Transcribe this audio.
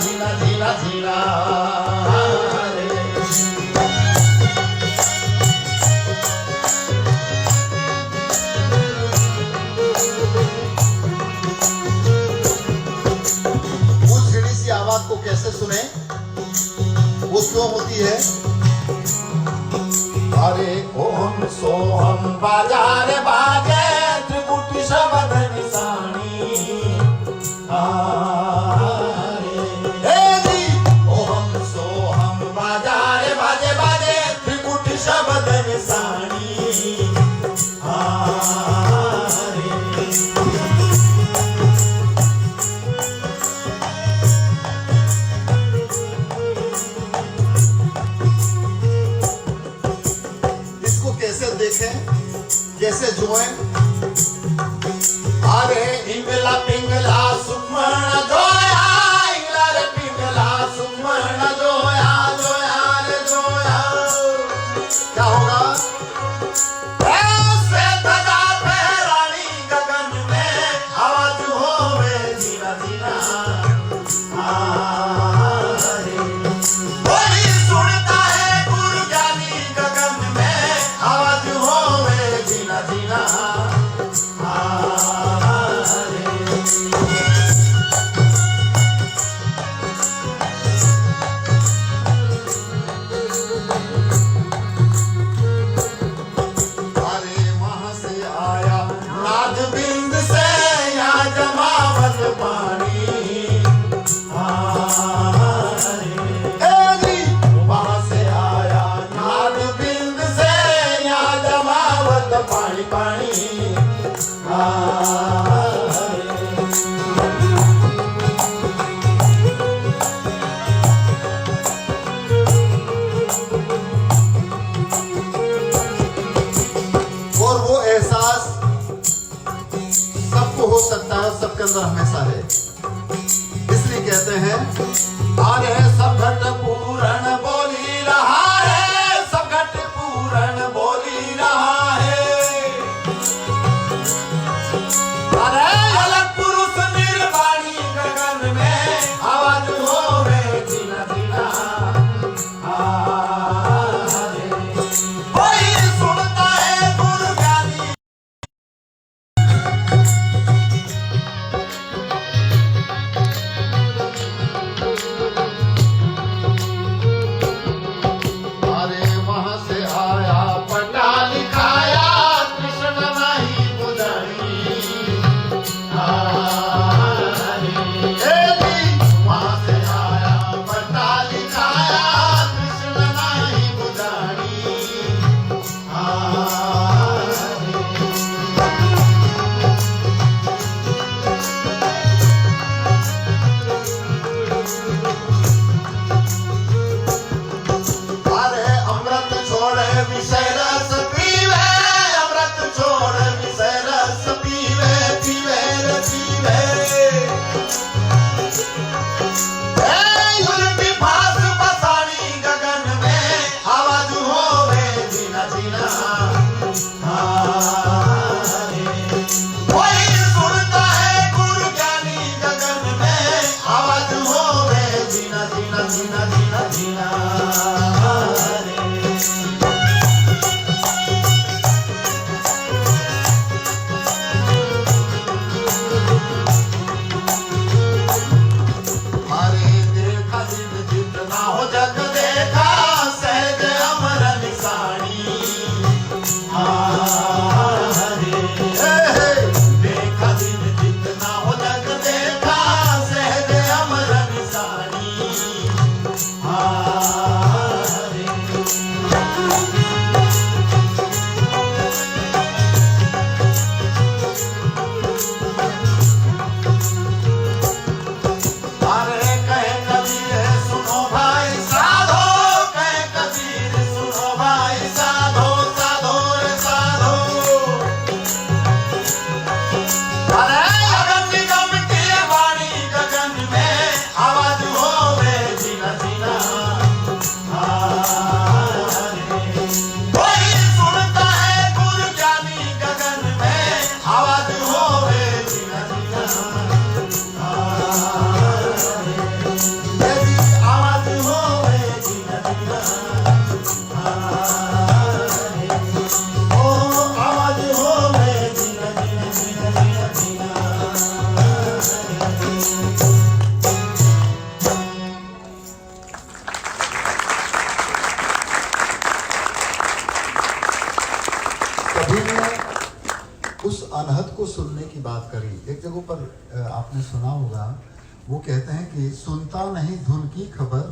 झीना झीना झीना उस झिड़ी सी आवाज को कैसे सुने, वो क्यों होती है? अरे ओम सोहम बाजार बाजे त्रिपुटी शब्द निशानी ओम सोहम बाजार बाजे बाजे त्रिपुटी शब्द निशानी कैसे जुए? अरे इंगला पिंगला सुमन जोया, इंगला रे पिंगला सुमन जोया जोया रे जोया। क्या होगा? श्वेत दा पहरानी गगन में आवाज होवे जीना जीना कोई सुनता है गुरु ज्ञानी गगन में आवाज होवे जीना जीना अरे वहां से आया नाद बिंद से यहाँ जमावत पानी वहां से आया नाद बिंद से यहाँ जमावत पानी पानी और वो एहसास सबको हो सकता है, सबके अंदर हमेशा है। इसलिए कहते हैं अरे सब घट पूरण बोली रहा है, सब घट पूरण बोली रहा है। अरे अलग पुरुष निर्वाणी गगन में आवाज होवे जीना जीना कोई सुनता है गुरु ज्ञानी। सभी ने उस अनहद को सुनने की बात करी। एक जगह पर आपने सुना होगा, वो कहते हैं कि सुनता नहीं धुन की खबर,